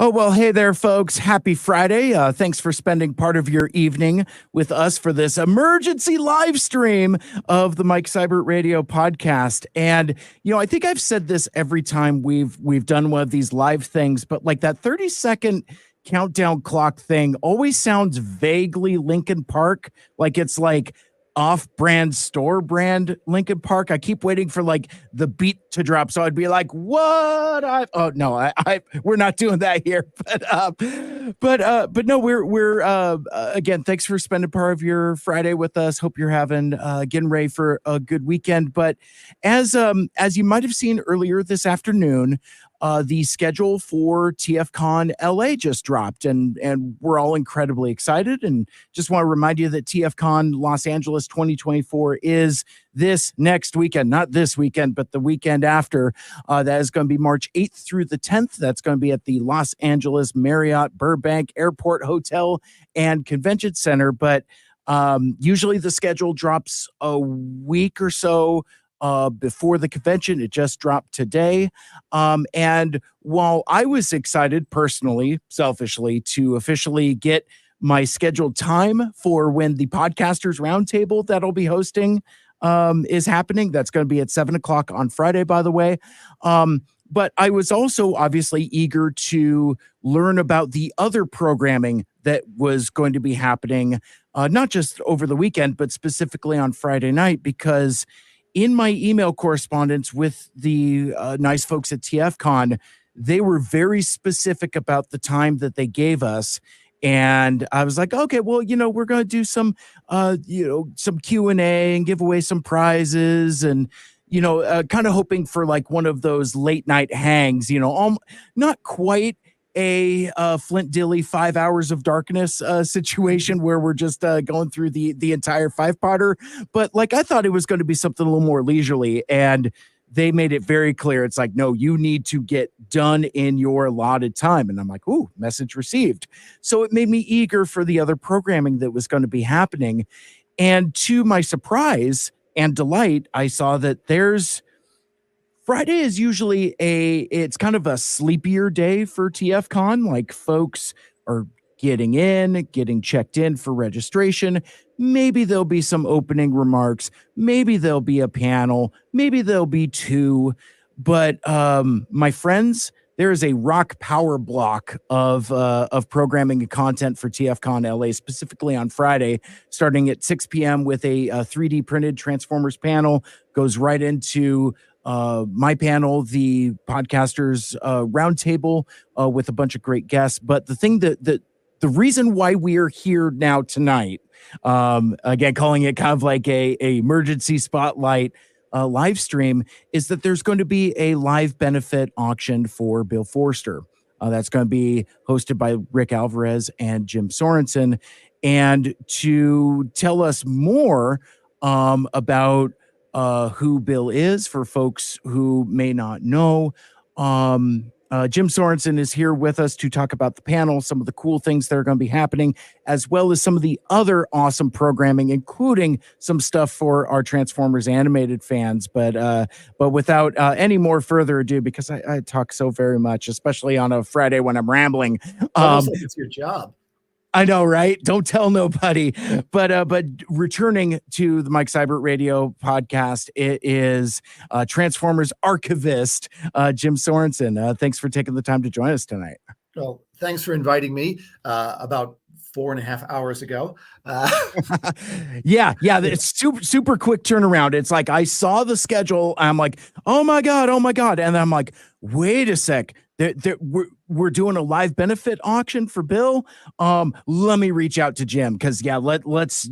Oh, well, hey there, folks. Happy Friday. Thanks for spending part of your evening with us for this emergency live stream of the Mike Seibert Radio podcast. And, I think I've said this every time we've done one of these live things, but like that 30-second countdown clock thing always sounds vaguely Linkin Park, like it's like off-brand store brand Linkin Park. I keep waiting for like the beat to drop so I'd be like, what? Oh no, we're not doing that here. But no, we're again, thanks for spending part of your Friday with us. Hope you're having getting ready for a good weekend. But as you might have seen earlier this afternoon, the schedule for TFCon LA just dropped, and we're all incredibly excited. And just want to remind you that TFCon Los Angeles 2024 is this next weekend, not this weekend, but the weekend after. That is going to be March 8th through the 10th. That's going to be at the Los Angeles Marriott Burbank Airport Hotel and Convention Center. But usually the schedule drops a week or so before the convention. It just dropped today. And while I was excited personally, selfishly, to officially get my scheduled time for when the Podcasters Roundtable that I'll be hosting is happening, that's going to be at 7:00 on Friday, by the way. But I was also obviously eager to learn about the other programming that was going to be happening, not just over the weekend, but specifically on Friday night, because in my email correspondence with the nice folks at TFCon, they were very specific about the time that they gave us. And I was like, okay, well, we're going to do some Q&A and give away some prizes and, kind of hoping for like one of those late night hangs, not quite a Flint Dilley 5 hours of darkness situation where we're just going through the entire five-parter. But like, I thought it was going to be something a little more leisurely, and they made it very clear. It's like, no, you need to get done in your allotted time. And I'm like, ooh, message received. So it made me eager for the other programming that was going to be happening. And to my surprise and delight, I saw that Friday is usually it's kind of a sleepier day for TFCon. Like, folks are getting checked in for registration. Maybe there'll be some opening remarks. Maybe there'll be a panel. Maybe there'll be two. But my friends, there is a rock power block of programming and content for TFCon LA, specifically on Friday, starting at 6 p.m. with a 3D printed Transformers panel, goes right into my panel, the Podcasters Roundtable, with a bunch of great guests. But the thing the reason why we are here now tonight, again, calling it kind of like a emergency spotlight live stream, is that there's going to be a live benefit auction for Bill Forster. That's going to be hosted by Rick Alvarez and Jim Sorenson. And to tell us more about who Bill is, for folks who may not know, Jim Sorenson is here with us to talk about the panel, some of the cool things that are going to be happening, as well as some of the other awesome programming, including some stuff for our Transformers animated fans. But without any more further ado, because I talk so very much, especially on a Friday when I'm rambling. Almost like it's your job. I know, right? Don't tell nobody. But returning to the Mike Seibert Radio podcast, it is Transformers archivist Jim Sorenson. Thanks for taking the time to join us tonight. Well, thanks for inviting me about 4.5 hours ago. Yeah, it's super quick turnaround. It's like I saw the schedule. I'm like, oh my god, and I'm like, wait a sec. We're doing a live benefit auction for Bill. Let me reach out to Jim, because let's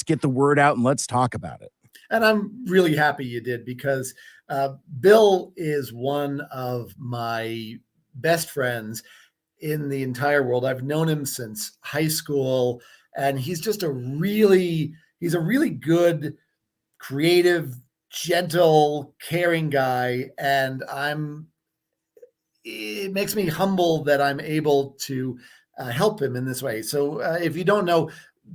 get the word out and let's talk about it. And I'm really happy you did, because Bill is one of my best friends in the entire world. I've known him since high school, and he's just a really good, creative, gentle, caring guy. And it makes me humble that I'm able to help him in this way. So if you don't know,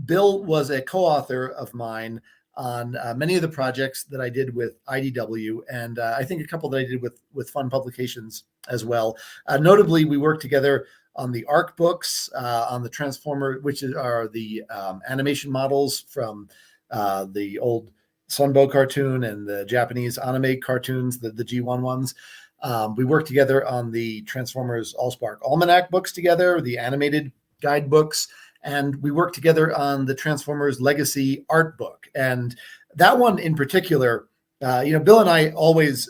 Bill was a co-author of mine on many of the projects that I did with IDW, and I think a couple that I did with Fun Publications as well. Notably, we worked together on the ARC books, on the Transformer, which are the animation models from the old Sunbow cartoon and the Japanese anime cartoons, the G1 ones. We worked together on the Transformers Allspark Almanac books together, the animated guidebooks, and we worked together on the Transformers Legacy art book. And that one in particular, Bill and I always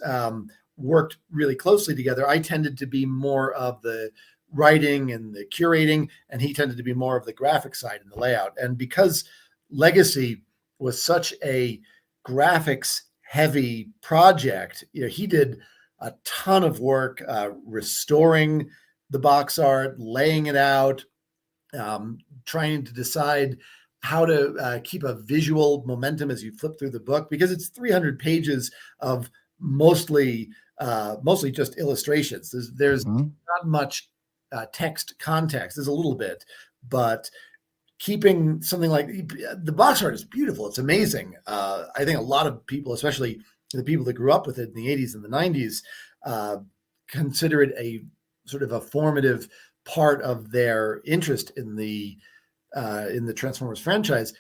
worked really closely together. I tended to be more of the writing and the curating, and he tended to be more of the graphic side and the layout. And because Legacy was such a graphics heavy project, he did a ton of work restoring the box art, laying it out, trying to decide how to keep a visual momentum as you flip through the book, because it's 300 pages of mostly just illustrations. There's not much text context. There's a little bit, but keeping something like the box art is beautiful. It's amazing. I think a lot of people, especially the people that grew up with it in the 80s and the 90s, consider it a sort of a formative part of their interest in the Transformers franchise.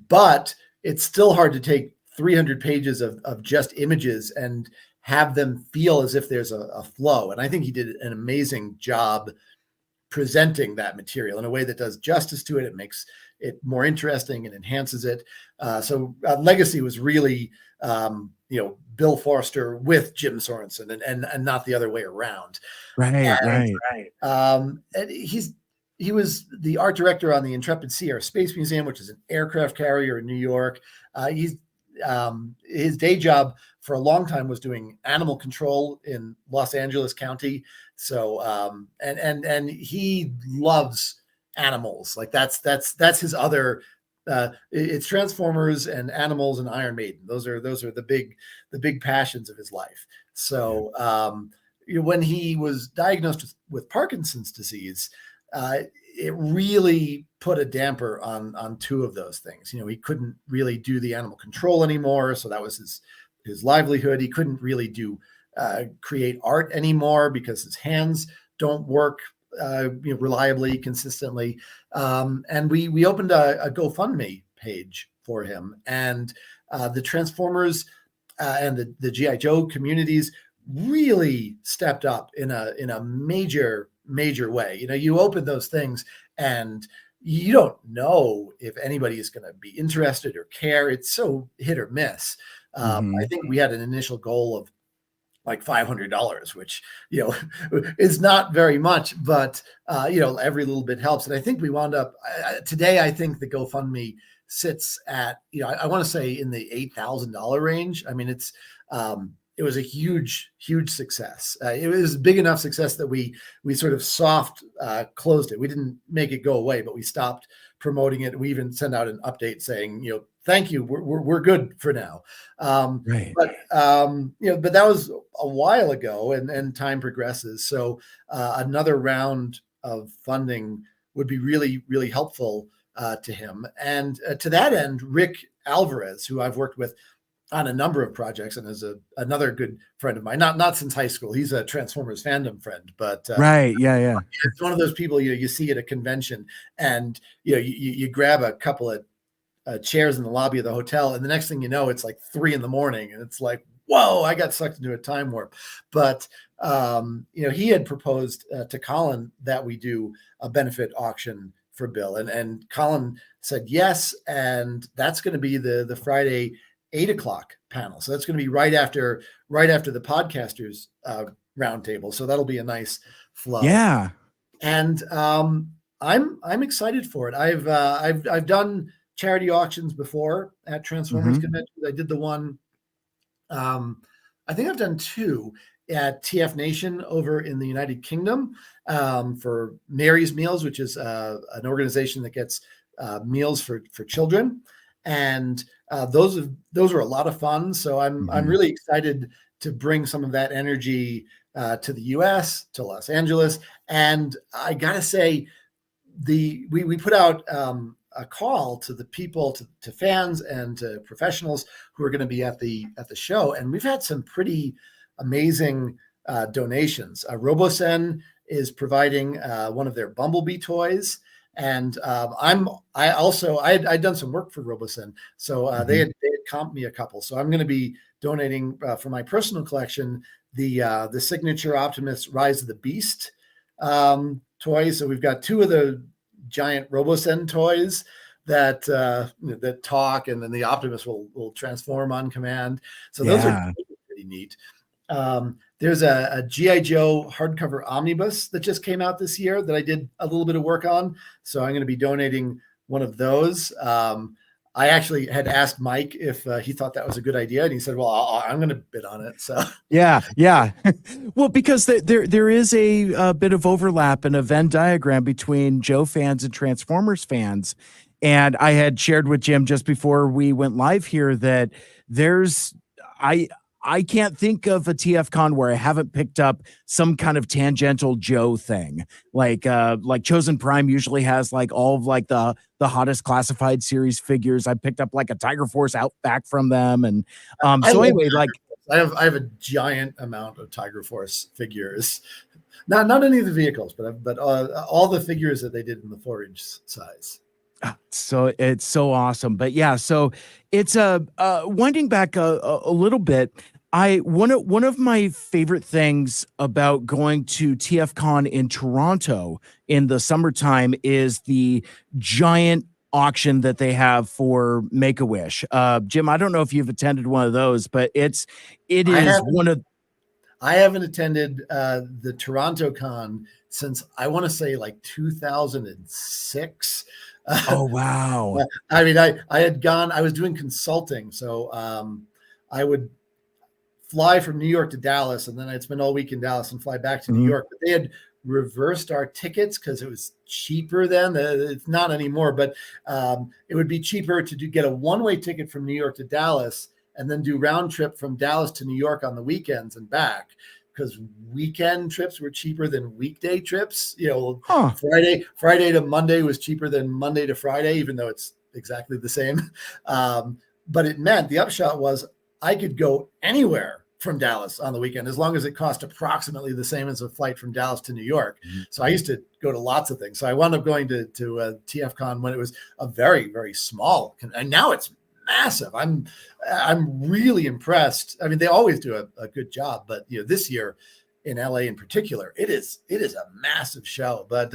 But it's still hard to take 300 pages of just images and have them feel as if there's a flow. And I think he did an amazing job presenting that material in a way that does justice to it. It makes it more interesting and enhances it. So Legacy was really, Bill Forster with Jim Sorenson, and not the other way around. Right. And he was the art director on the Intrepid Sea Air Space Museum, which is an aircraft carrier in New York. His day job for a long time was doing animal control in Los Angeles County. So and he loves animals. Like that's his other. It's Transformers and animals and Iron Maiden. Those are the big passions of his life. So when he was diagnosed with Parkinson's disease, it really put a damper on two of those things. He couldn't really do the animal control anymore, so that was his livelihood. He couldn't really do create art anymore because his hands don't work reliably, consistently. And we opened a GoFundMe page for him, and the Transformers and the GI Joe communities really stepped up in a major way. You open those things and you don't know if anybody is going to be interested or care. It's so hit or miss. I think we had an initial goal of like $500, which, is not very much, but, every little bit helps. And I think we wound up today. I think the GoFundMe sits at, I want to say in the $8,000 range. I mean, it was a huge success. It was big enough success that we sort of soft closed it. We didn't make it go away, but we stopped promoting it. We even sent out an update saying, thank you, we're good for now. Right. But but that was a while ago, and time progresses. So another round of funding would be really, really helpful to him. And to that end, Rick Alvarez, who I've worked with on a number of projects and is another good friend of mine, not since high school. He's a Transformers fandom friend, but right. Yeah. It's one of those people you see at a convention, and you grab a couple of chairs in the lobby of the hotel, and the next thing you know, it's like 3 a.m, and it's like, whoa, I got sucked into a time warp. But he had proposed to Colin that we do a benefit auction for Bill, and Colin said yes, and that's going to be the Friday 8 o'clock panel. So that's going to be right after the podcasters roundtable. So that'll be a nice flow. Yeah. And I'm excited for it. I've done charity auctions before at Transformers conventions. I did the one. I think I've done 2 at TF Nation over in the United Kingdom for Mary's Meals, which is an organization that gets meals for children. And those are a lot of fun. So I'm really excited to bring some of that energy to the US, to Los Angeles. And I gotta say, we put out a call to the people, to fans and to professionals who are going to be at the show, and we've had some pretty amazing donations. Robosen is providing one of their Bumblebee toys, and I'd done some work for Robosen, so they had comped me a couple. So I'm going to be donating for my personal collection the signature Optimus Rise of the Beast toys. So we've got two of the giant Robosen toys that that talk, and then the Optimus will transform on command. So those are pretty neat. There's a G.I. Joe hardcover omnibus that just came out this year that I did a little bit of work on. So I'm going to be donating one of those. I actually had asked Mike if he thought that was a good idea, and he said, well, I'm going to bid on it. So yeah. Well, because there is a bit of overlap in a Venn diagram between Joe fans and Transformers fans. And I had shared with Jim just before we went live here that I can't think of a TFCon where I haven't picked up some kind of tangential Joe thing. Like Chosen Prime usually has like all of like the hottest classified series figures. I picked up like a Tiger Force Outback from them, and so anyway, like I have a giant amount of Tiger Force figures. Not any of the vehicles, but all the figures that they did in the 4-inch size. So it's so awesome. But yeah, so it's winding back a little bit. One of my favorite things about going to TFCon in Toronto in the summertime is the giant auction that they have for Make-A-Wish. Jim, I don't know if you've attended one of those, but it is one of. I haven't attended the Toronto Con since I want to say like 2006. Oh, wow. I mean, I had gone, I was doing consulting. So I would fly from New York to Dallas, and then I'd spend all week in Dallas and fly back to New York. But they had reversed our tickets because it was cheaper then. It's not anymore, but it would be cheaper to get a one-way ticket from New York to Dallas and then do round trip from Dallas to New York on the weekends and back, because weekend trips were cheaper than weekday trips. Friday to Monday was cheaper than Monday to Friday, even though it's exactly the same. But it meant the upshot was I could go anywhere from Dallas on the weekend, as long as it cost approximately the same as a flight from Dallas to New York. So I used to go to lots of things. So I wound up going to TFCon when it was a very, very small, and now it's massive. I'm really impressed. I mean, they always do a good job, but this year in LA in particular, it is a massive show. But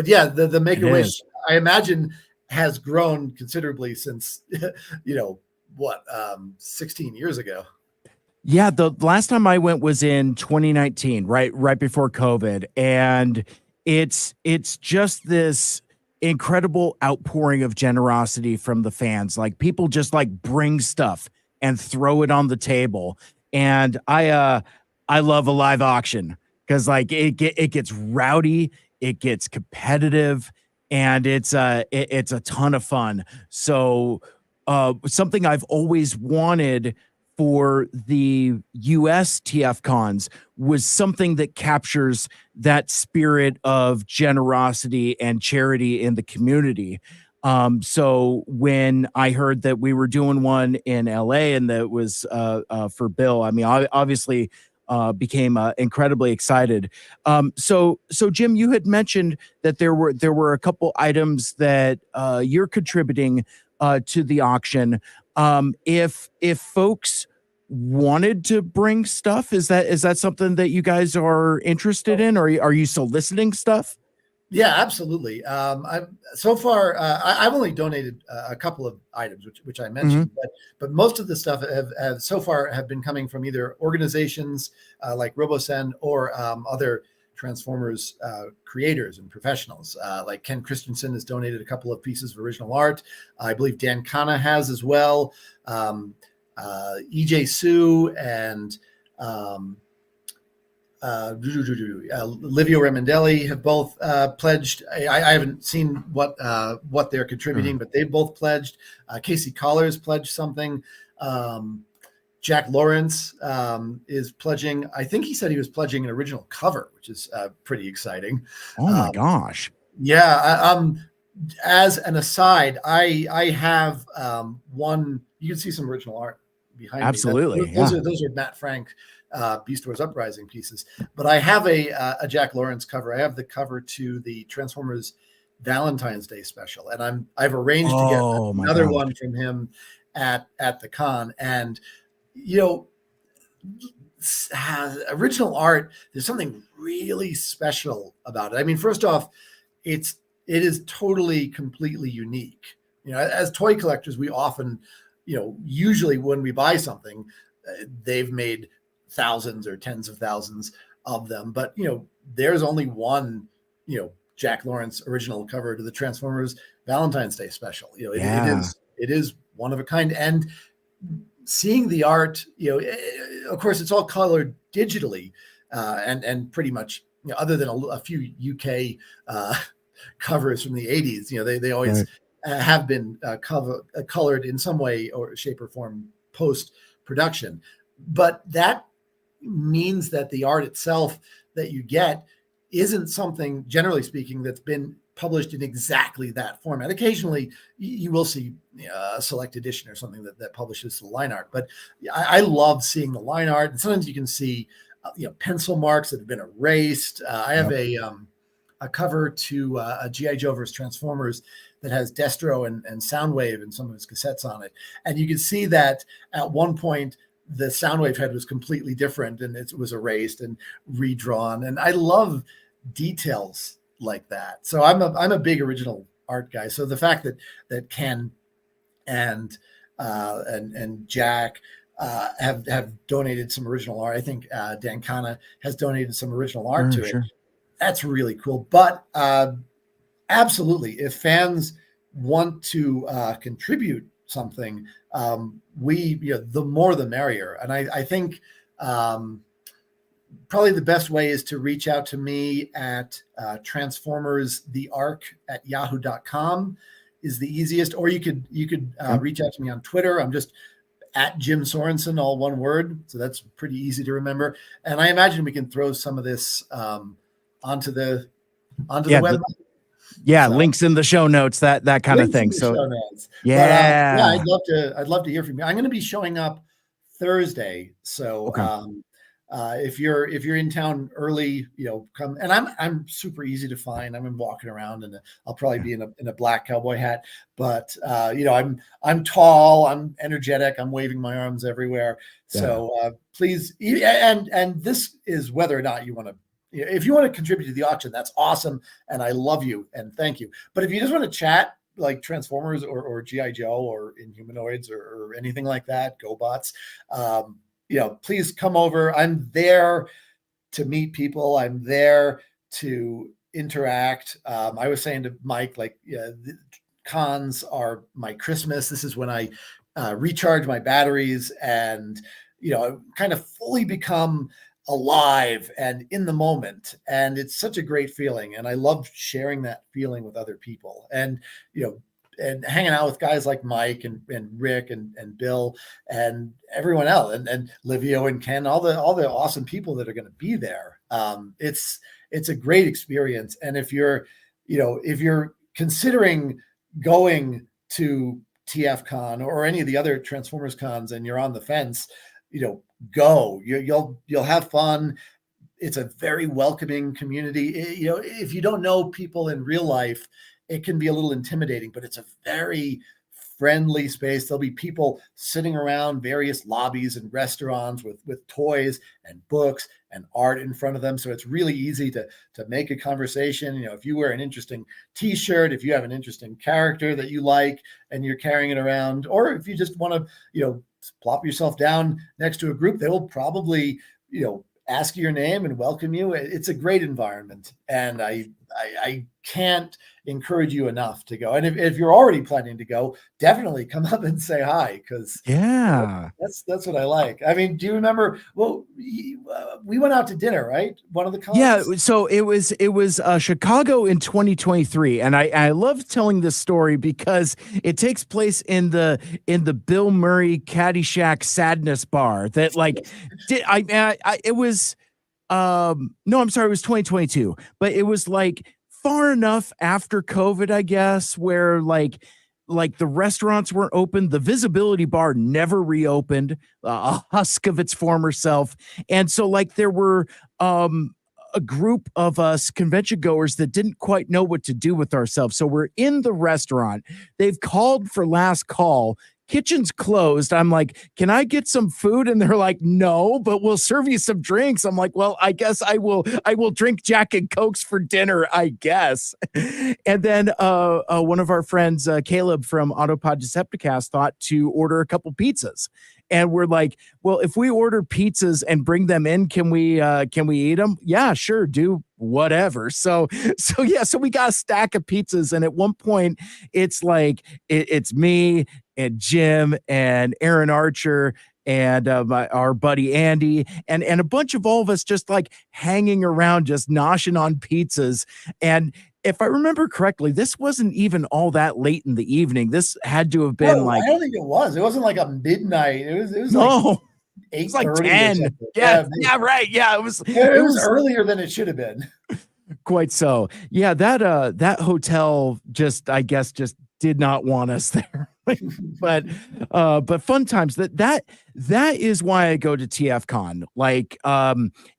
yeah, the Make-A-Wish, I imagine, has grown considerably since 16 years ago. Yeah, the last time I went was in 2019, right before COVID, and it's just this incredible outpouring of generosity from the fans. Like, people just like bring stuff and throw it on the table, and I love a live auction because like it gets rowdy, it gets competitive, and it's a ton of fun. So something I've always wanted for the US TF cons was something that captures that spirit of generosity and charity in the community. So when I heard that we were doing one in LA and that was for Bill, I mean, I obviously became incredibly excited. So Jim, you had mentioned that there were a couple items that you're contributing to the auction. If folks wanted to bring stuff, is that something that you guys are interested in, or are you soliciting stuff? Yeah, absolutely. So far, I've only donated a couple of items, which I mentioned, but most of the stuff have so far have been coming from either organizations like Robosen or other Transformers creators and professionals. Like Ken Christensen has donated a couple of pieces of original art. I believe Dan Kana has as well. EJ Sue and Livio Remendelli have both pledged. I haven't seen what they're contributing, but they've both pledged. Casey Collars pledged something. Jack Lawrence is pledging. I think he said he was pledging an original cover, which is pretty exciting. Oh my gosh! Yeah, as an aside, I have one. You can see some original art behind me. Absolutely. Yeah. Those are Matt Frank Beast Wars Uprising pieces. But I have a Jack Lawrence cover. I have the cover to the Transformers Valentine's Day special, and I've arranged to get Oh my another God. one from him at the con. And you know, original art, there's something really special about it. I mean, first off, it is totally completely unique. You know, as toy collectors, we often, usually when we buy something, they've made thousands or tens of thousands of them, but there's only one, Jack Lawrence original cover to the Transformers Valentine's Day special. Yeah. It is one of a kind. And seeing the art, of course, it's all colored digitally, and pretty much, other than a few UK covers from the 80s, they always have been colored in some way or shape or form post production. But that means that the art itself that you get isn't something, generally speaking, that's been published in exactly that format. Occasionally, you will see a select edition or something that publishes the line art. But I love seeing the line art, and sometimes you can see pencil marks that have been erased. I have a cover to a G.I. Joe vs. Transformers that has Destro and Soundwave and some of his cassettes on it, and you can see that at one point the Soundwave head was completely different, and it was erased and redrawn. And I love details like that. So I'm a big original art guy. So the fact that Ken and Jack have donated some original art. I think Dan Kana has donated some original art to it. That's really cool. But absolutely, if fans want to contribute something, the more the merrier. And I think probably the best way is to reach out to me at transformersthearc@yahoo.com is the easiest, or you could reach out to me on Twitter. I'm just at Jim Sorenson, all one word. So that's pretty easy to remember. And I imagine we can throw some of this onto the web. So, links in the show notes, that kind of thing. So yeah. But, I'd love to hear from you. I'm going to be showing up Thursday. So if you're in town early, come. And I'm super easy to find. I'm walking around, and I'll probably be in a black cowboy hat. But I'm tall, I'm energetic, I'm waving my arms everywhere. Yeah. So please, and this is whether or not you want to. If you want to contribute to the auction, that's awesome, and I love you and thank you. But if you just want to chat like Transformers or G.I. Joe or Inhumanoids or anything like that, GoBots, please come over. I'm there to meet people. I'm there to interact. I was saying to Mike, the cons are my Christmas. This is when I recharge my batteries and, kind of fully become alive and in the moment. And it's such a great feeling. And I love sharing that feeling with other people. And, and hanging out with guys like Mike and Rick and Bill and everyone else and Livio and Ken, all the awesome people that are going to be there. It's a great experience. And if you're considering going to TFCon or any of the other Transformers cons and you're on the fence, go. You'll have fun. It's a very welcoming community. If you don't know people in real life, it can be a little intimidating, but it's a very friendly space. There'll be people sitting around various lobbies and restaurants with toys and books and art in front of them. So it's really easy to make a conversation. If you wear an interesting t-shirt, if you have an interesting character that you like and you're carrying it around, or if you just want to, plop yourself down next to a group, they will probably, ask your name and welcome you. It's a great environment. And I can't encourage you enough to go. And if you're already planning to go, definitely come up and say hi, because that's what I like. I mean, do you remember? Well, we went out to dinner, right? One of the cons? Yeah. So it was Chicago in 2023, and I love telling this story because it takes place in the Bill Murray Caddyshack Sadness Bar. That it was no, I'm sorry, it was 2022, but it was like far enough after COVID, I guess, where like the restaurants weren't open, the visibility bar never reopened, a husk of its former self. And so like there were a group of us convention goers that didn't quite know what to do with ourselves. So we're in the restaurant. They've called for last call. Kitchen's closed. I'm like, can I get some food? And they're like, no, but we'll serve you some drinks. I'm like, well, I guess I will drink Jack and Cokes for dinner, I guess. And then one of our friends, Caleb from Autopod Decepticast, thought to order a couple pizzas. And we're like, well, if we order pizzas and bring them in, can we eat them? Yeah, sure, do whatever. So we got a stack of pizzas, and at one point, it's like it's me and Jim and Aaron Archer and our buddy Andy and a bunch of all of us just like hanging around, just noshing on pizzas. And if I remember correctly, this wasn't even all that late in the evening. This had to have been No, like, I don't think it was. It wasn't like a midnight. It was like no, it's like 8:30 or 10. something. Yeah, Yeah, yeah, right. Yeah, it was it it was was earlier than it should have been. quite so. Yeah, that hotel just, I guess, just did not want us there. But fun times. That is why I go to TFCon. Like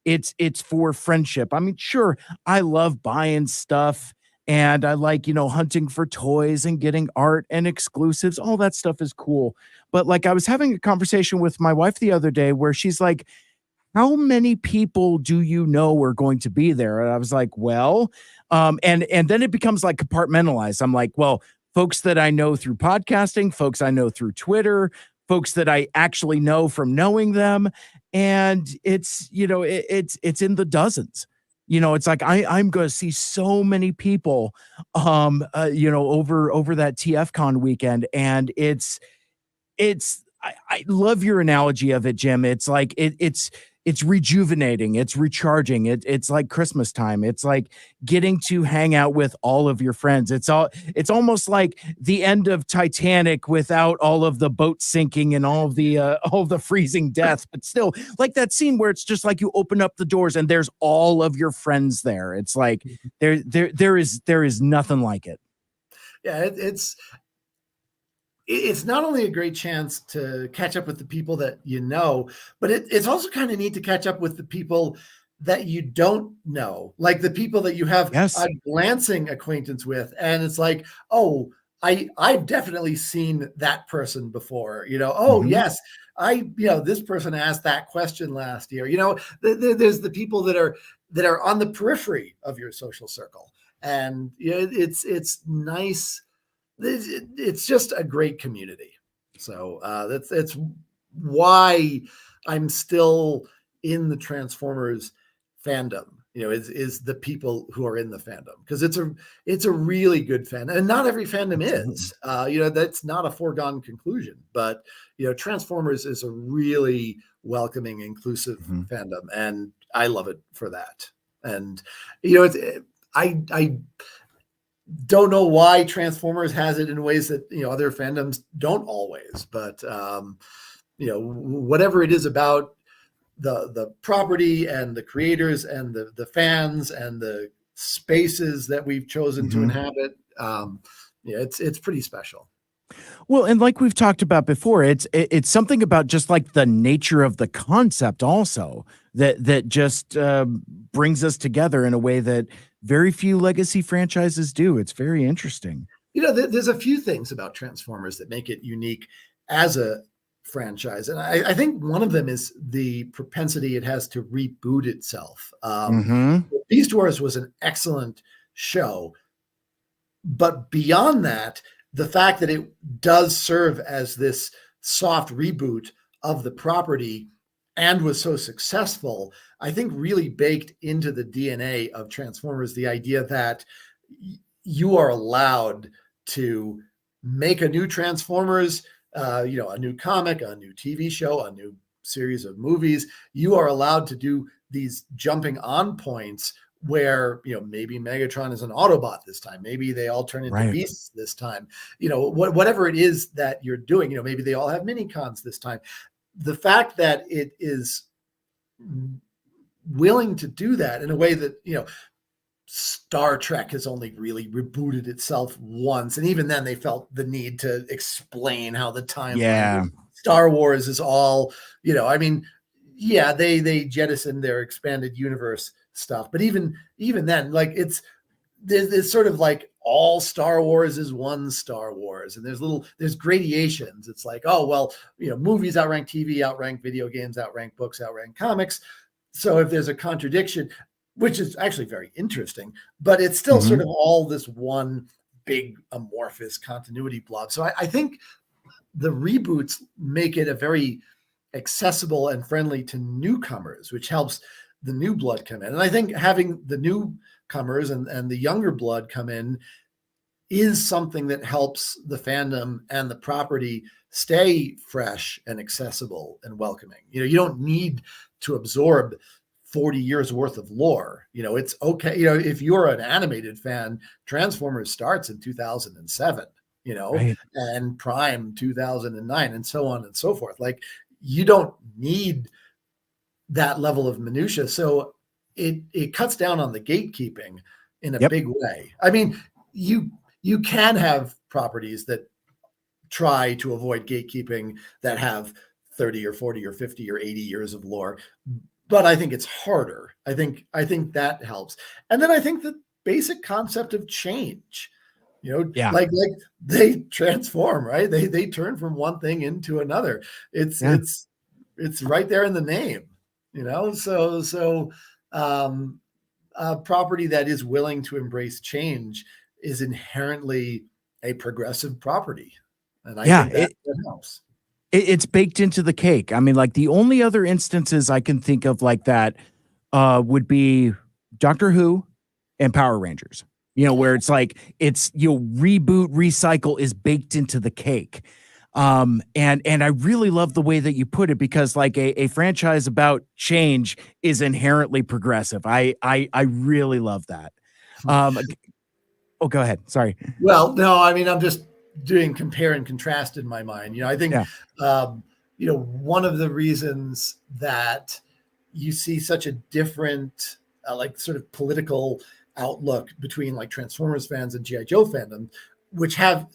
it's for friendship. I mean, sure, I love buying stuff and I like, hunting for toys and getting art and exclusives. All that stuff is cool. But like I was having a conversation with my wife the other day where she's like, how many people do you know are going to be there? And I was like, well, and then it becomes like compartmentalized. I'm like, well, folks that I know through podcasting, folks I know through Twitter, folks that I actually know from knowing them. And it's, it's in the dozens. It's like I'm going to see so many people over that TFCon weekend. And I love your analogy of it, Jim. It's like it's rejuvenating, it's recharging. It's like Christmas time. It's like getting to hang out with all of your friends. It's almost like the end of Titanic without all of the boat sinking and all of the freezing death. But still, like that scene where it's just like you open up the doors and there's all of your friends there. It's like there is nothing like it. Yeah, it's not only a great chance to catch up with the people that you know, but it's also kind of neat to catch up with the people that you don't know, like the people that you have Yes. a glancing acquaintance with. And it's like, oh, I've definitely seen that person before, oh, Mhm. yes, this person asked that question last year. There's the people that are on the periphery of your social circle. And it's nice. It's just a great community. So that's why I'm still in the Transformers fandom. Is the people who are in the fandom, because it's a really good fandom, and not every fandom is. That's not a foregone conclusion, but Transformers is a really welcoming, inclusive fandom, and I love it for that. And I don't know why Transformers has it in ways that other fandoms don't always, but whatever it is about the property and the creators and the fans and the spaces that we've chosen to inhabit, it's pretty special. Well, and like we've talked about before, it's something about just like the nature of the concept also that just brings us together in a way that very few legacy franchises do. It's very interesting. There's a few things about Transformers that make it unique as a franchise, and I think one of them is the propensity it has to reboot itself. Beast Wars was an excellent show, but beyond that, the fact that it does serve as this soft reboot of the property and was so successful, I think really baked into the DNA of Transformers the idea that you are allowed to make a new Transformers, a new comic, a new TV show, a new series of movies. You are allowed to do these jumping on points where maybe Megatron is an Autobot this time, maybe they all turn into beasts this time, whatever it is that you're doing, maybe they all have mini cons this time. The fact that it is willing to do that in a way that Star Trek has only really rebooted itself once, and even then they felt the need to explain how the timeline. Yeah. Star Wars is all, I mean, yeah, they jettisoned their expanded universe stuff, but even then, like there's sort of like all Star Wars is one Star Wars, and there's gradations. It's like, oh well, movies outrank TV, outrank video games, outrank books, outrank comics. So if there's a contradiction, which is actually very interesting, but it's still sort of all this one big amorphous continuity blob. So I think the reboots make it a very accessible and friendly to newcomers, which helps the new blood come in. And I think having the newcomers and the younger blood come in is something that helps the fandom and the property stay fresh and accessible and welcoming. You don't need to absorb 40 years worth of lore. It's okay. If you're an animated fan, Transformers starts in 2007, Right. and Prime 2009, and so on and so forth. Like, you don't need that level of minutia. So it cuts down on the gatekeeping in a big way. I mean, you can have properties that try to avoid gatekeeping that have 30 or 40 or 50 or 80 years of lore, but I think it's harder. I think that helps. And then I think the basic concept of change, Yeah. like they transform, right? They turn from one thing into another. It's right there in the name, So a property that is willing to embrace change is inherently a progressive property, and I think that helps. It's baked into the cake. I mean, like the only other instances I can think of like that would be Doctor Who and Power Rangers. Where it's like reboot, recycle is baked into the cake. And I really love the way that you put it, because like a franchise about change is inherently progressive. I really love that. Oh, go ahead. Sorry. Well, no, I mean, I'm just doing compare and contrast in my mind. I think, one of the reasons that you see such a different, like sort of political outlook between like Transformers fans and G.I. Joe fandom, which have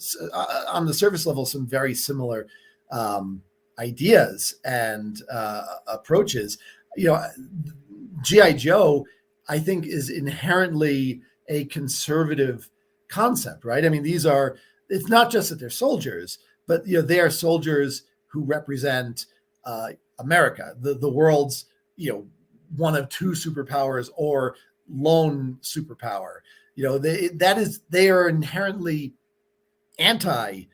on the surface level some very similar ideas and approaches. G.I. Joe, I think, is inherently a conservative concept, right? I mean, it's not just that they're soldiers, but they are soldiers who represent America, the world's one of two superpowers or lone superpower. They are inherently anti-change,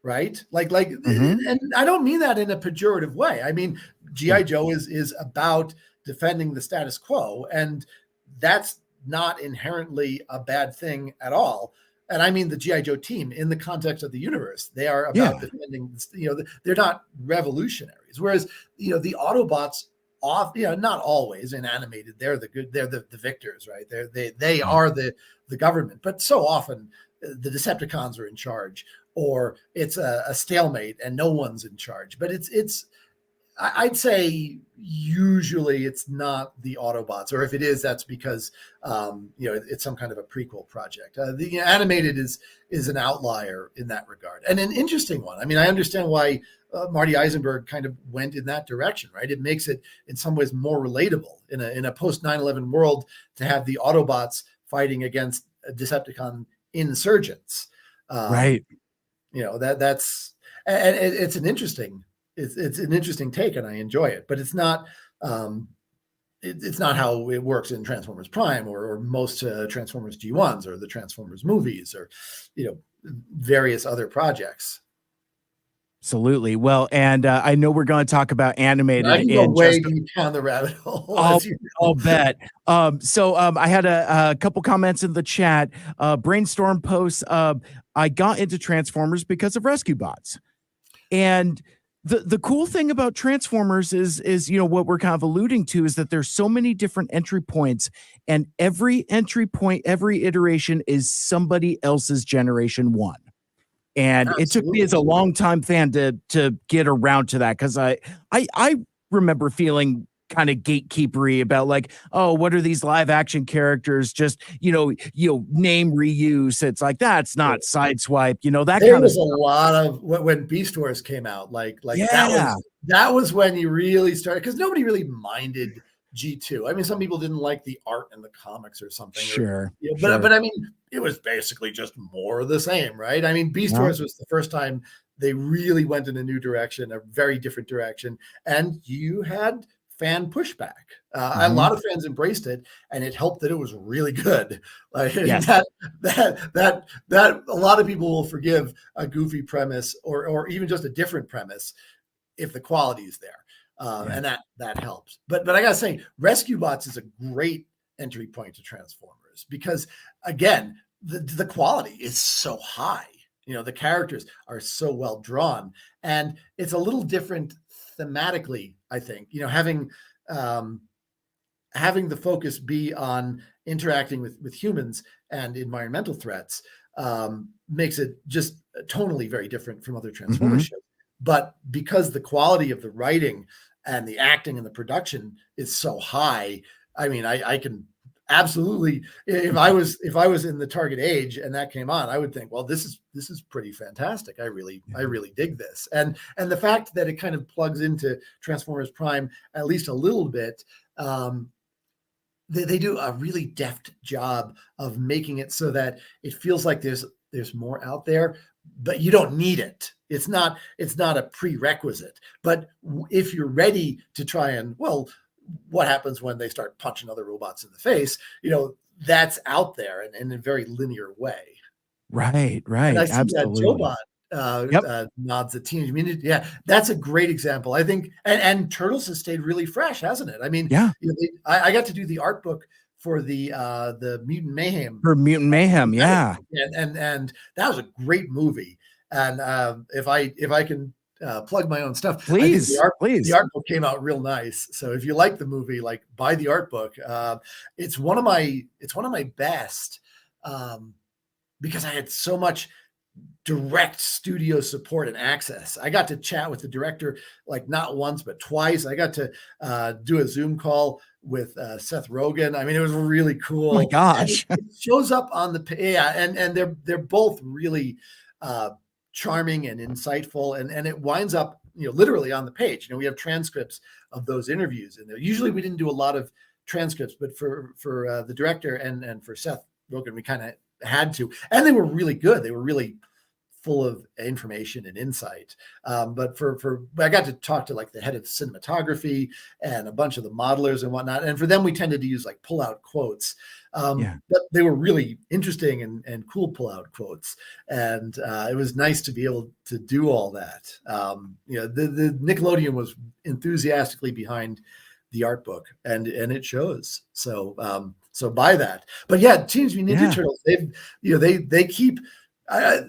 right? And I don't mean that in a pejorative way. I mean, G.I. Joe is about defending the status quo, and that's not inherently a bad thing at all. And I mean the G.I. Joe team in the context of the universe, they are about defending, they're not revolutionaries. Whereas, the Autobots not always in animated, they're the victors, right? They are the government, but so often the Decepticons are in charge, or it's a stalemate and no one's in charge. But I'd say usually it's not the Autobots, or if it is, that's because it's some kind of a prequel project. The animated is an outlier in that regard, and an interesting one. I mean, I understand why Marty Eisenberg kind of went in that direction, right? It makes it in some ways more relatable in a post 9/11 world to have the Autobots fighting against Decepticon insurgents, right? That's and it's an interesting. It's an interesting take, and I enjoy it, but it's not it's not how it works in Transformers Prime or most Transformers G1s or the Transformers movies or various other projects. Absolutely. Well, and I know we're going to talk about animated. I can go way deep down the rabbit hole. I'll bet. So I had a couple comments in the chat. Brainstorm posts. I got into Transformers because of Rescue Bots, and the cool thing about Transformers is what we're kind of alluding to is that there's so many different entry points, and every entry point, every iteration is somebody else's generation one. And Absolutely. It took me as a longtime fan to get around to that, because I remember feeling kind of gatekeepery about like, oh, what are these live action characters? Just, name reuse. It's like, that's not Sideswipe, that There kind of was a stuff. lot of when Beast Wars came out, like Yeah, that was when you really started, because nobody really minded G2. I mean, some people didn't like the art in the comics or something, or sure, but sure. I mean, it was basically just more of the same, right? I mean, Beast Yeah. Wars was the first time they really went in a new direction, a very different direction, and you had fan pushback. A Mhm. lot of fans embraced it, and it helped that it was really good. Like Yes. that a lot of people will forgive a goofy premise or even just a different premise if the quality is there, Yeah. and that helps. But I gotta say, Rescue Bots is a great entry point to Transformers because, again, the quality is so high. The characters are so well drawn, and it's a little different thematically. I think um, having the focus be on interacting with humans and environmental threats makes it just tonally very different from other Transformers Mhm. shows. But because the quality of the writing and the acting and the production is so high, I mean, I can absolutely, if I was in the target age and that came on, I would think, well, this is pretty fantastic. I Yeah. really dig this. And the fact that it kind of plugs into Transformers Prime at least a little bit, um, they do a really deft job of making it so that it feels like there's more out there, but you don't need it. It's not a prerequisite. But if you're ready to try and, well, what happens when they start punching other robots in the face? That's out there in a very linear way. Right, And I right. see that Absolutely. Jobot Yep. nods at Teenage Mutant. Yeah, that's a great example. I think, and Turtles has stayed really fresh, hasn't it? I mean, Yeah. I got to do the art book for the Mutant Mayhem, For Mutant Mayhem. Yeah. and that was a great movie. And if I can plug my own stuff, I think Please, the please. art book came out real nice. So if you like the movie, like buy the art book. It's one of my best. Because I had so much direct studio support and access. I got to chat with the director like not once but twice. I got to do a Zoom call with Seth Rogen. I mean, it was really Oh my cool, and gosh. it shows up on the yeah, and they're both really uh, charming and insightful, and it winds up literally on the page. We have transcripts of those interviews in there. Usually, we didn't do a lot of transcripts, but for the director and for Seth Rogen, we kind of had to, and they were really good. They were really full of information and insight. But I got to talk to like the head of cinematography and a bunch of the modelers and whatnot. And for them, we tended to use like pull out quotes. Yeah. But they were really interesting and cool pull out quotes. And it was nice to be able to do all that. The Nickelodeon was enthusiastically behind the art book, and it shows. So buy that. But yeah, Teenage Mutant Ninja Yeah. Turtles, they keep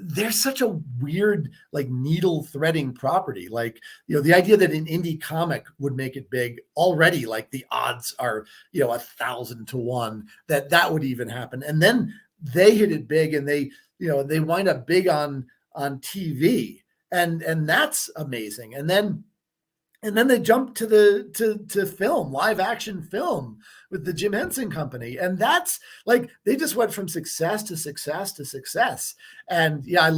they're such a weird, like, needle threading property. Like, the idea that an indie comic would make it big already, like the odds are, 1,000 to 1 that would even happen. And then they hit it big, and they wind up big on TV, and that's amazing. And then they jumped to film, live action film with the Jim Henson Company. And that's like, they just went from success to success to success. And yeah,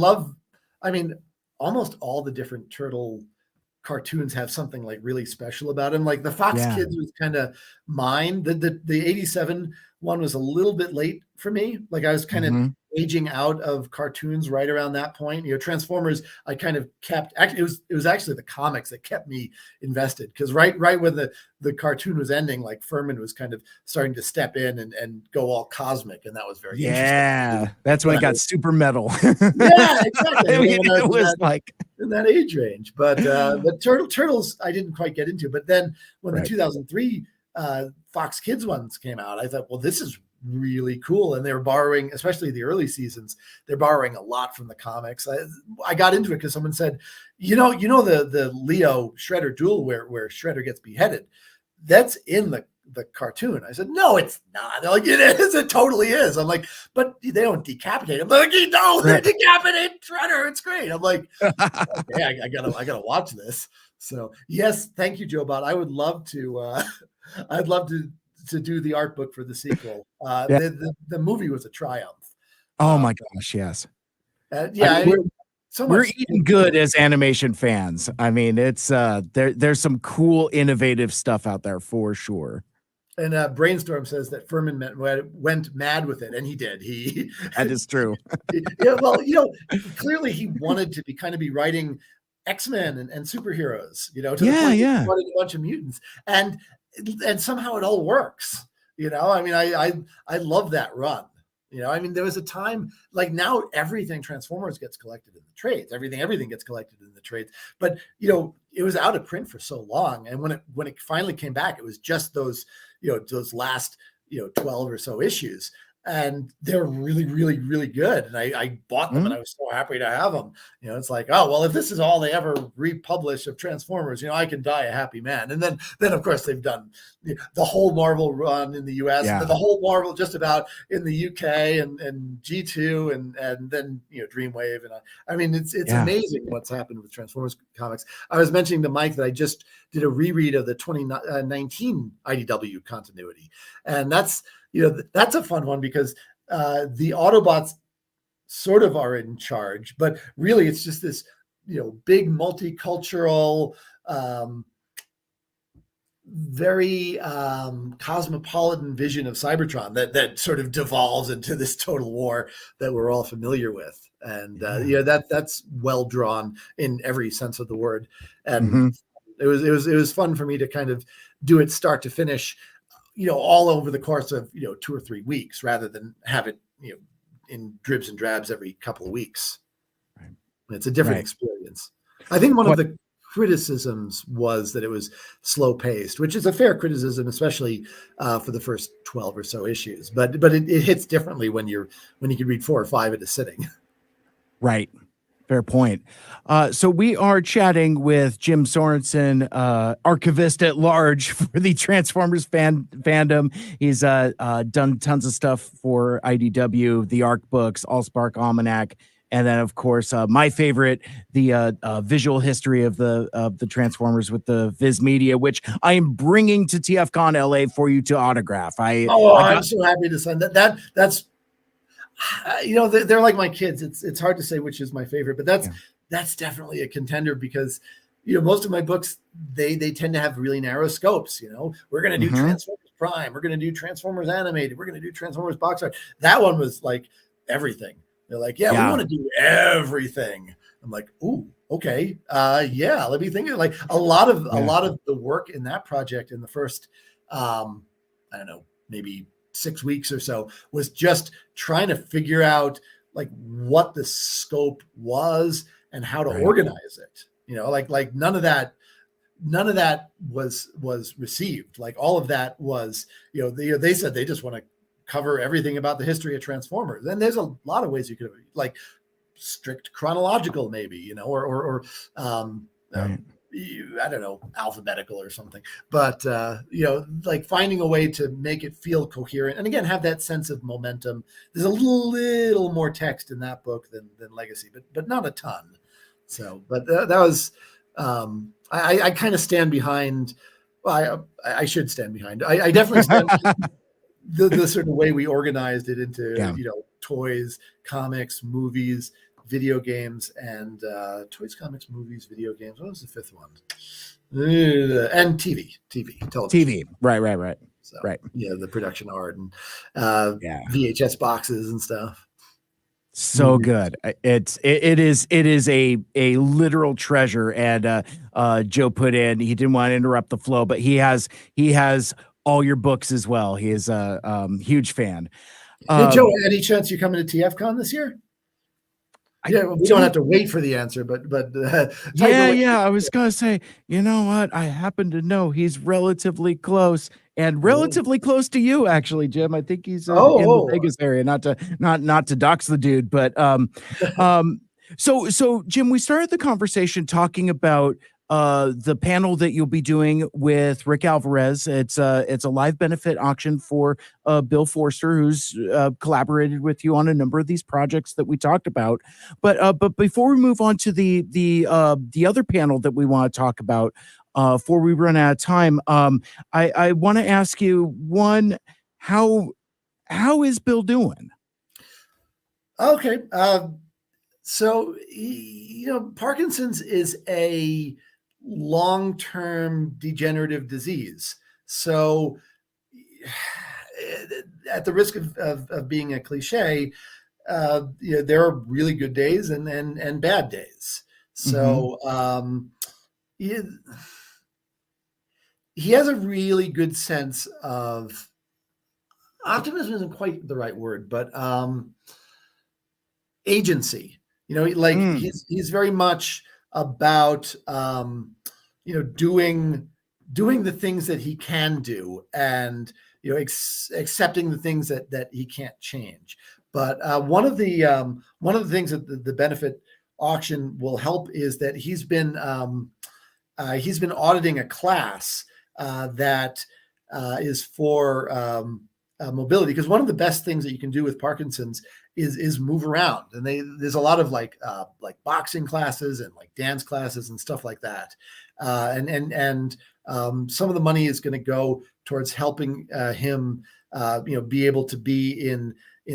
I mean, almost all the different turtle cartoons have something like really special about them. Like the Fox Yeah. Kids was kind of mine. The 87 one was a little bit late for me. Like I was kind of Mhm. aging out of cartoons right around that point. Transformers, I kind of kept, actually it was actually the comics that kept me invested, because right when the cartoon was ending, like Furman was kind of starting to step in and go all cosmic, and that was very interesting. Yeah. That's when When it I got was, super metal. yeah, exactly. I mean, When I was it was like in that age range. But Turtles I didn't quite get into. But then when the right. 2003 Fox Kids ones came out, I thought, well, this is really cool. And they were borrowing, especially the early seasons, they're borrowing a lot from the comics. I got into it because someone said, the Leo Shredder duel where Shredder gets beheaded. That's in the cartoon. I said, no, it's not. They're like, it is. It totally is. I'm like, but they don't decapitate him. They're like, no, they decapitate Shredder. It's great. I'm like, okay, I gotta watch this. So yes, thank you, Joe Bot. I would love to. I'd love to do the art book for the sequel. The movie was a triumph. Oh my gosh, yes. Yeah, we're eating good as animation fans. I mean, it's there's some cool, innovative stuff out there for sure. And Brainstorm says that Furman went mad with it, and he did. That is true. Yeah, well, clearly he wanted to be writing X-Men and superheroes, to the point he wanted a bunch of mutants, and somehow it all works. I mean, I love that run. I mean, there was a time like now everything Transformers gets collected in the trades. Everything gets collected in the trades. But it was out of print for so long, and when it finally came back, it was just those last 12 or so issues. And they're really, really, really good. And I bought them and I was so happy to have them. It's like, oh, well, if this is all they ever republish of Transformers, I can die a happy man. And then of course, they've done the whole Marvel run in the US, the whole Marvel just about in the UK and G2 and then, Dreamwave. And I mean, it's amazing what's happened with Transformers comics. I was mentioning to Mike that I just did a reread of the 2019 IDW continuity. And that's a fun one because the Autobots sort of are in charge, but really it's just this, big multicultural, very cosmopolitan vision of Cybertron that sort of devolves into this total war that we're all familiar with. And that's well drawn in every sense of the word. And it was fun for me to kind of do it start to finish, all over the course of, 2 or 3 weeks rather than have it, in dribs and drabs every couple of weeks. Right. It's a different experience. I think one of the criticisms was that it was slow paced, which is a fair criticism, especially for the first 12 or so issues, but it hits differently when you can read 4 or 5 at a sitting. Right. Fair point. So we are chatting with Jim Sorenson, archivist at large for the Transformers fandom. He's done tons of stuff for IDW, the ARC books, Allspark Almanac, and then of course my favorite, the visual history of the Transformers with the Viz Media, which I am bringing to TFCon LA for you to autograph. I'm so happy to send that. That's. They're like my kids. It's hard to say which is my favorite, but that's definitely a contender because most of my books they tend to have really narrow scopes. We're going to do Transformers Prime, we're going to do Transformers Animated, we're going to do Transformers Box Art. That one was like everything. They're like, we want to do everything. I'm like, ooh, okay, let me think. Like a lot of the work in that project in the first, I don't know, maybe 6 weeks or so was just trying to figure out like what the scope was and how to organize it. Like none of that was received. Like all of that was, they said they just want to cover everything about the history of Transformers. And there's a lot of ways you could like strict chronological maybe, or I don't know, alphabetical or something, but like finding a way to make it feel coherent and again have that sense of momentum. There's a little more text in that book than Legacy, but not a ton. So, but that was I kind of stand behind. Well, I should stand behind. I definitely stand behind the sort of way we organized it into toys, comics, movies, video games, and toys, comics, movies, video games. What was the fifth one? And TV, television. TV. Right. So, the production art and VHS boxes and stuff. So good. It is a literal treasure. And Joe put in, he didn't want to interrupt the flow, but he has all your books as well. He is a huge fan. Hey, Joe, any chance you're coming to TFCon this year? We don't have to wait for the answer, but I was gonna say, you know what? I happen to know he's relatively close and relatively close to you, actually, Jim. I think he's in the Vegas area. Not to dox the dude, but so Jim, we started the conversation talking about the panel that you'll be doing with Rick Alvarez. It's a live benefit auction for Bill Forster, who's collaborated with you on a number of these projects that we talked about. But before we move on to the other panel that we want to talk about, before we run out of time, I want to ask you one: how is Bill doing? Okay. So, Parkinson's is a long-term degenerative disease. So, at the risk of being a cliche, there are really good days and bad days. Mhm. So, he, he has a really good sense of optimism isn't quite the right word, but agency. Like Mm. he's very much about doing the things that he can do, and accepting the things that he can't change. But one of the things that the benefit auction will help is that he's been auditing a class that is for mobility, because one of the best things that you can do with Parkinson's is move around, and there's a lot of like boxing classes and like dance classes and stuff like that, and some of the money is going to go towards helping him be able to be in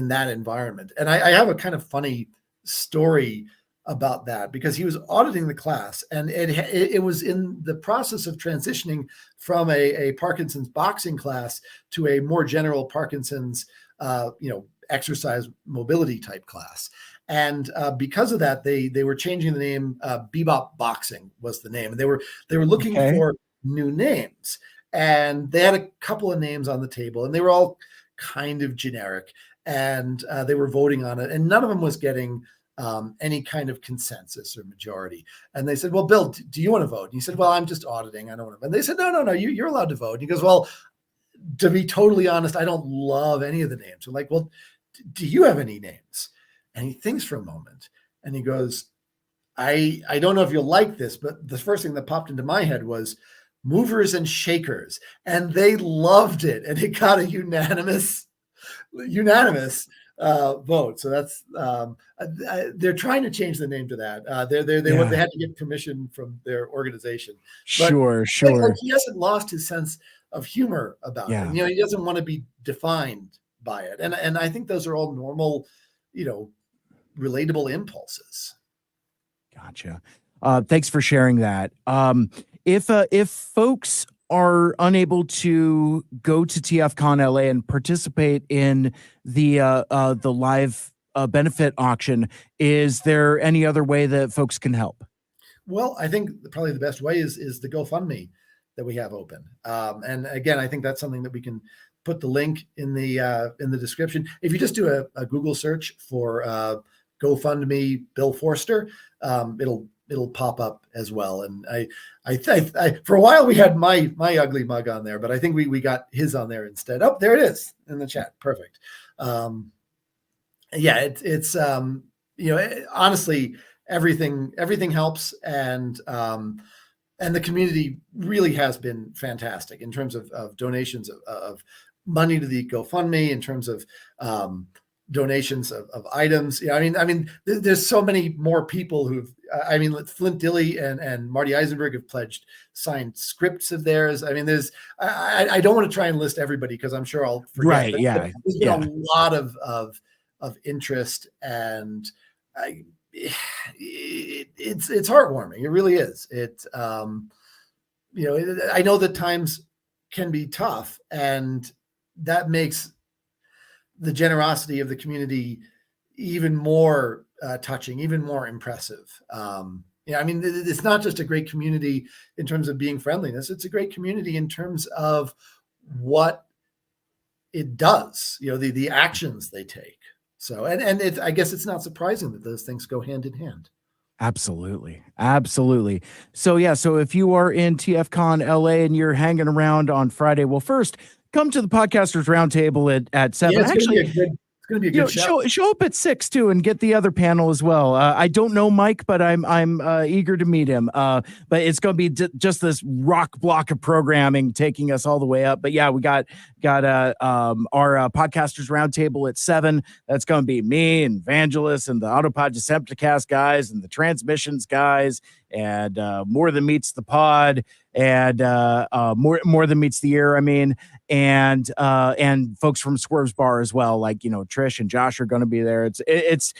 that environment. And I have a kind of funny story about that, because he was auditing the class, and it was in the process of transitioning from a Parkinson's boxing class to a more general Parkinson's exercise mobility type class. And because of that, they were changing the name. Bebop Boxing was the name, and they were looking Okay. for new names, and they had a couple of names on the table, and they were all kind of generic, and they were voting on it, and none of them was getting any kind of consensus or majority. And they said, "Well, Bill, do you want to vote?" And he said, "Well, I'm just auditing. I don't want to." And they said, "No, you're allowed to vote." And he goes, "Well, to be totally honest, I don't love any of the names." I'm like, "Well, do you have any names?" And he thinks for a moment, and he goes, I don't know if you'll like this, but the first thing that popped into my head was movers and shakers. And they loved it. And it got a unanimous vote. So that's they're trying to change the name to that. They Yeah. had to get permission from their organization, but Sure, like sure. he hasn't lost his sense of humor about it. Yeah. He doesn't want to be defined by it, and I think those are all normal, you know, relatable impulses. Gotcha. Thanks for sharing that. If folks are unable to go to TFCon LA and participate in the live benefit auction, is there any other way that folks can help? Well, I think probably the best way is the GoFundMe that we have open. And again, I think that's something that we can put the link in the description. If you just do a Google search for GoFundMe Bill Forster, it'll pop up as well. And I for a while we had my ugly mug on there, but I think we got his on there instead. Oh, there it is in the chat. Perfect. Yeah, it's honestly, everything helps, and the community really has been fantastic in terms of donations of money to the GoFundMe, in terms of donations of items. Yeah, I mean, there's so many more people who've. I mean, Flint Dilley and Marty Eisenberg have pledged signed scripts of theirs. I mean, there's. I don't want to try and list everybody because I'm sure I'll forget. Right. But Yeah. there's been Yeah. a lot of interest, and it's heartwarming. It really is. I know that times can be tough, and that makes the generosity of the community even more touching, even more impressive. I mean, it's not just a great community in terms of being friendliness. It's a great community in terms of what it does, the actions they take. So, and I guess it's not surprising that those things go hand in hand. Absolutely. Absolutely. So yeah, so if you are in TFCon LA and you're hanging around on Friday, well, first come to the podcasters roundtable at Yeah, 7. it's going to be Actually, a good It's going to be a good show. Show up at 6 too, and get the other panel as well. I don't know Mike, but I'm eager to meet him. But it's going to be just this rock block of programming taking us all the way up. But yeah, we got our podcasters roundtable at 7. That's going to be me and Vangelis and the Autopod Decepticast guys and the Transmissions guys and More Than Meets the Pod and more Than Meets the Ear. I mean, and folks from Swerve's Bar as well, like Trish and Josh are going to be there. It's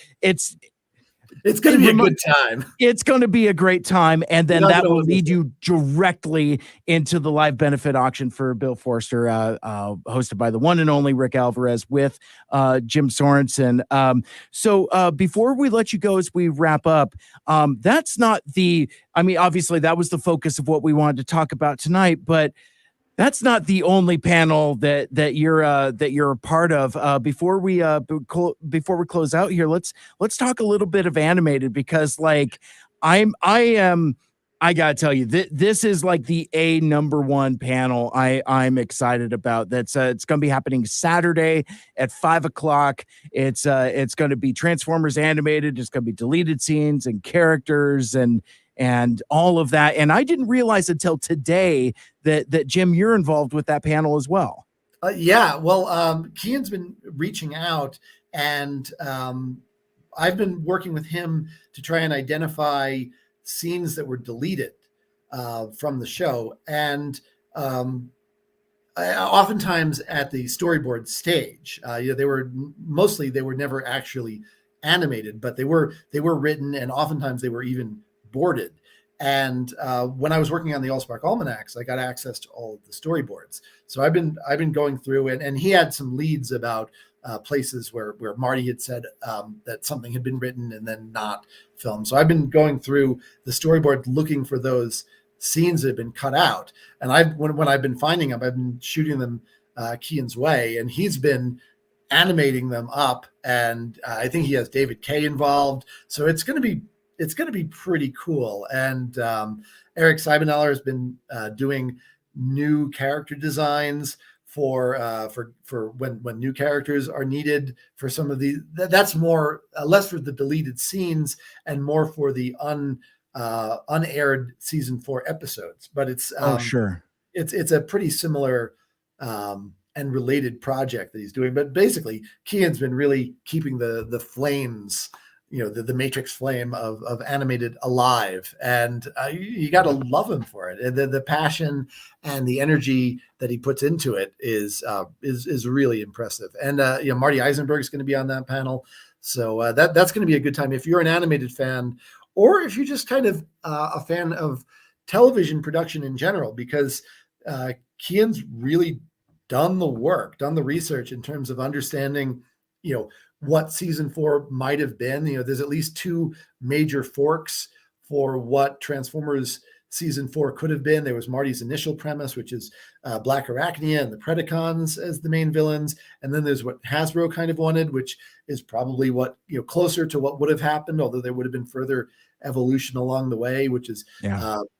going to be a good time. It's going to be a great time, and then that will lead you directly into the live benefit auction for Bill Forster, hosted by the one and only Rick Alvarez with Jim Sorenson. So before we let you go, as we wrap up, that's not the. I mean, obviously, that was the focus of what we wanted to talk about tonight, but that's not the only panel that you're a part of. Before we close out here, let's talk a little bit of animated, because like I gotta tell you, this is like the number one panel I'm excited about. That's it's gonna be happening Saturday at 5:00. It's going to be Transformers animated. It's gonna be deleted scenes and characters and all of that. And I didn't realize until today that Jim, you're involved with that panel as well. Yeah. Well, Kian's been reaching out, and I've been working with him to try and identify scenes that were deleted from the show. And oftentimes at the storyboard stage, they were never actually animated, but they were written, and oftentimes they were even boarded. And when I was working on the Allspark Almanacs, I got access to all of the storyboards. So I've been going through it, and he had some leads about places where Marty had said that something had been written and then not filmed. So I've been going through the storyboard looking for those scenes that have been cut out. And when I've been finding them, I've been shooting them Kian's way, and he's been animating them up. And I think he has David Kay involved. So it's going to be pretty cool. And Eric Seibeneller has been doing new character designs for when new characters are needed for some of the. That's more less for the deleted scenes and more for the unaired season 4 episodes. But it's sure, it's a pretty similar and related project that he's doing. But basically, Kian's been really keeping the flames, the Matrix flame of animated alive, and you got to love him for it. And the passion and the energy that he puts into it is really impressive. And Marty Eisenberg is going to be on that panel, so that's going to be a good time if you're an animated fan, or if you're just kind of a fan of television production in general, because Kian's really done the work, done the research in terms of understanding, what season 4 might have been. There's at least 2 major forks for what Transformers season 4 could have been. There was Marty's initial premise, which is Black Arachnia and the Predacons as the main villains. And then there's what Hasbro kind of wanted, which is probably what, closer to what would have happened, although there would have been further evolution along the way, which is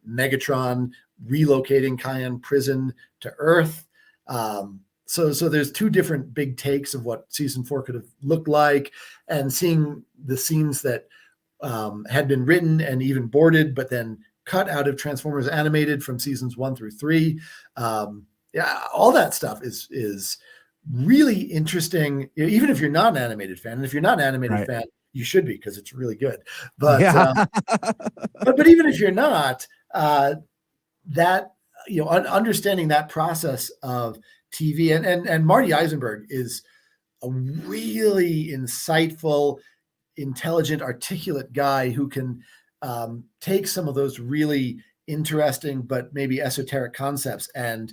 Megatron relocating Cayenne Prison to Earth. So there's 2 different big takes of what season 4 could have looked like, and seeing the scenes that had been written and even boarded, but then cut out of Transformers Animated from seasons 1 through 3. All that stuff is really interesting, even if you're not an animated fan. And if you're not an animated fan, you should be, because it's really good. But but even if you're not, understanding that process of TV, and Marty Eisenberg is a really insightful, intelligent, articulate guy who can take some of those really interesting but maybe esoteric concepts and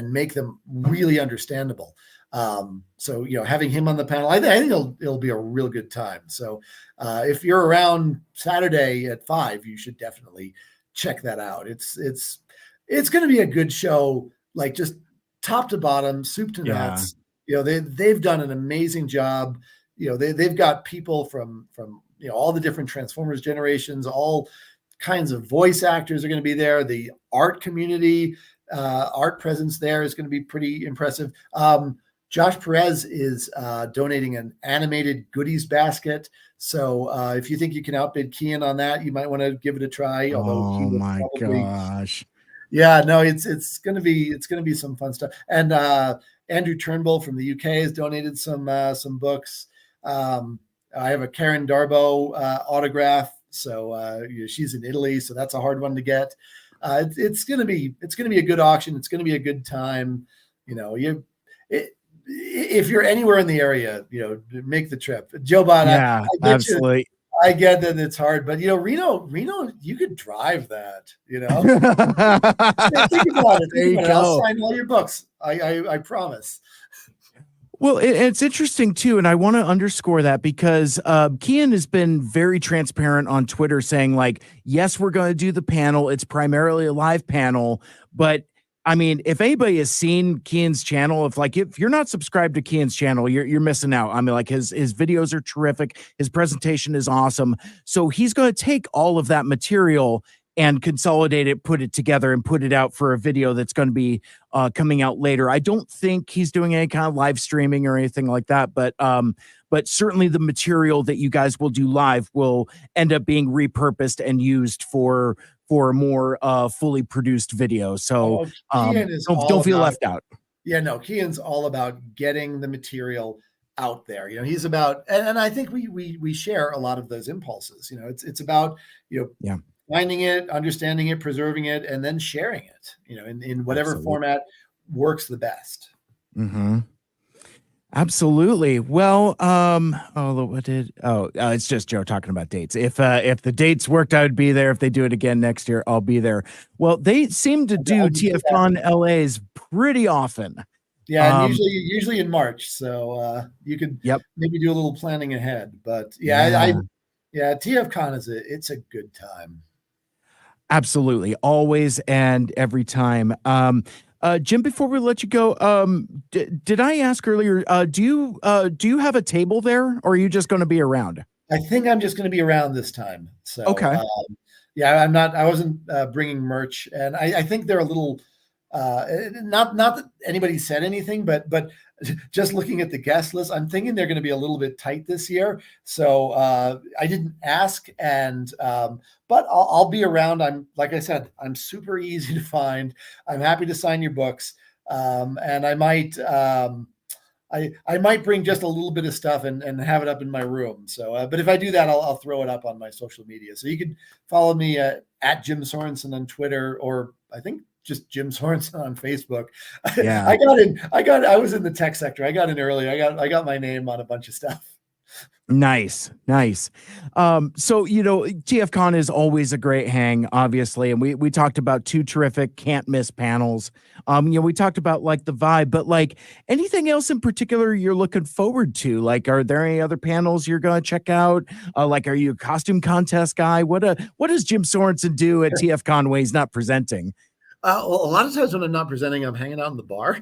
make them really understandable. So having him on the panel, I think it'll be a real good time. So if you're around Saturday at 5, you should definitely check that out. It's going to be a good show, like just top to bottom, soup to nuts. They've done an amazing job. They've got people from all the different Transformers generations, all kinds of voice actors are going to be there. The art community, art presence there is going to be pretty impressive. Josh Perez is donating an animated goodies basket. So if you think you can outbid Kian on that, you might want to give it a try. Although he Oh will my probably, gosh. yeah, no, it's gonna be some fun stuff. And Andrew Turnbull from the UK has donated some books. Um, I have a Karen Darbo autograph. So she's in Italy, so that's a hard one to get. It's gonna be a good auction. It's gonna be a good time. If you're anywhere in the area, make the trip. Joe Bot, I Yeah, get you. absolutely. I get that it's hard, but Reno, you could drive that. Think about it. There Think you about it. I'll go. sign all your books. I promise. Well, it's interesting too, and I want to underscore that because Kian has been very transparent on Twitter, saying like, "Yes, we're going to do the panel. It's primarily a live panel, but I mean, if anybody has seen Kian's channel, if you're not subscribed to Kian's channel, you're missing out. I mean, like his videos are terrific. His presentation is awesome. So he's going to take all of that material and consolidate it, put it together, and put it out for a video that's going to be coming out later. I don't think he's doing any kind of live streaming or anything like that, but certainly the material that you guys will do live will end up being repurposed and used for a more fully produced video. So Oh, Kian is don't all feel about, left out. yeah, no, Kian's all about getting the material out there. He's about, and I think we share a lot of those impulses. It's about, Yeah. finding it, understanding it, preserving it, and then sharing it, in whatever Absolutely. format works the best. Mm-hmm. Absolutely. Well, it's just Joe talking about dates. If the dates worked, I would be there. If they do it again next year, I'll be there. Well, they seem to do TFCon LAs pretty often. Yeah, and usually in March, so you could Yep. maybe do a little planning ahead. But yeah. TFCon it's a good time. Absolutely. Always and every time. Jim, before we let you go, did I ask earlier, do you have a table there, or are you just going to be around? I think I'm just going to be around this time. So, okay. Yeah, I wasn't bringing merch, and I think they're a little, not that anybody said anything, but just looking at the guest list, I'm thinking they're going to be a little bit tight this year. So I didn't ask, and but I'll be around. Like I said, I'm super easy to find. I'm happy to sign your books, and I might. I might bring just a little bit of stuff and have it up in my room. So, but if I do that, I'll throw it up on my social media. So you can follow me at Jim Sorenson on Twitter, or I think just Jim Sorenson on Facebook. Yeah. I was in the tech sector. I got in early. I got my name on a bunch of stuff. Nice. So, TFCon is always a great hang, obviously. And we talked about two terrific can't miss panels. We talked about like the vibe, but like anything else in particular you're looking forward to? Like, are there any other panels you're going to check out? Like, are you a costume contest guy? What does Jim Sorenson do at TFCon when he's not presenting? Well, a lot of times when I'm not presenting, I'm hanging out in the bar.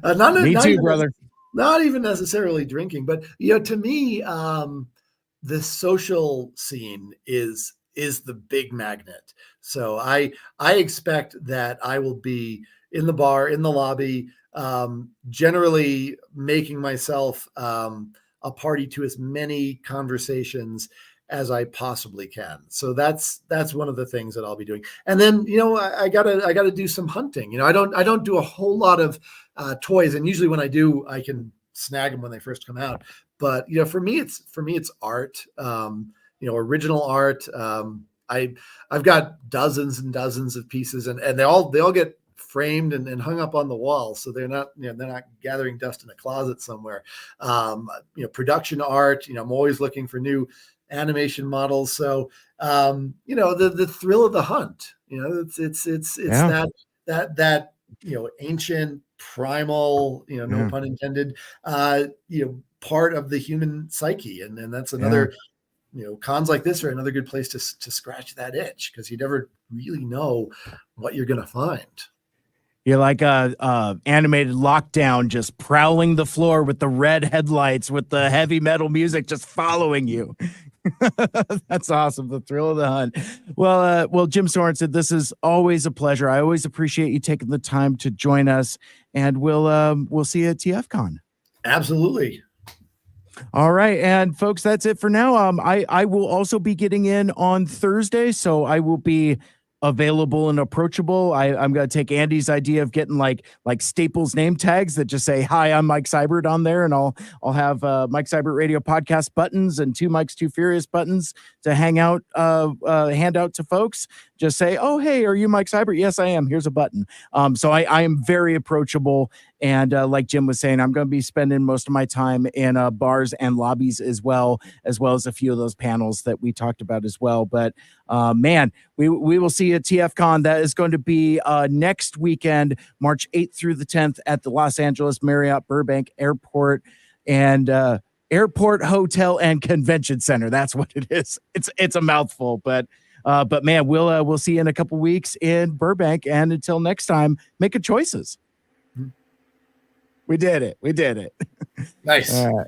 Me too, brother. Not even necessarily drinking, but to me, the social scene is the big magnet. So I expect that I will be in the bar, in the lobby, generally making myself a party to as many conversations as I possibly can. So that's one of the things that I'll be doing. And then, I gotta do some hunting. I don't do a whole lot of toys. And usually when I do, I can snag them when they first come out. But, for me, it's art, original art. I've got dozens and dozens of pieces, and they all get framed and hung up on the wall. So they're not gathering dust in a closet somewhere. Production art, I'm always looking for new animation models. So, the thrill of the hunt, it's that ancient primal, no pun intended, part of the human psyche. And that's another, cons like this are another good place to scratch that itch, because you never really know what you're going to find. You're like a animated lockdown, just prowling the floor with the red headlights, with the heavy metal music just following you. That's awesome. The thrill of the hunt. Well, Jim Sorenson, this is always a pleasure. I always appreciate you taking the time to join us and we'll see you at TFCon. Absolutely. All right, and folks, that's it for now. I will also be getting in on Thursday, so I will be available and approachable. I'm gonna take Andy's idea of getting like Staples name tags that just say "Hi, I'm Mike Seibert" on there, and I'll have Mike Seibert Radio Podcast buttons and Two Mikes Too Furious buttons to hand out to folks. Just say, "Oh, hey, are you Mike Seibert?" "Yes, I am. Here's a button." So I am very approachable. And like Jim was saying, I'm going to be spending most of my time in bars and lobbies as well as a few of those panels that we talked about as well. But man, we will see you at TFCon. That is going to be next weekend, March 8th through the 10th at the Los Angeles Marriott Burbank Airport and Airport Hotel and Convention Center. That's what it is. It's a mouthful, but man, we'll see you in a couple weeks in Burbank. And until next time, make good choices. We did it. Nice. All right.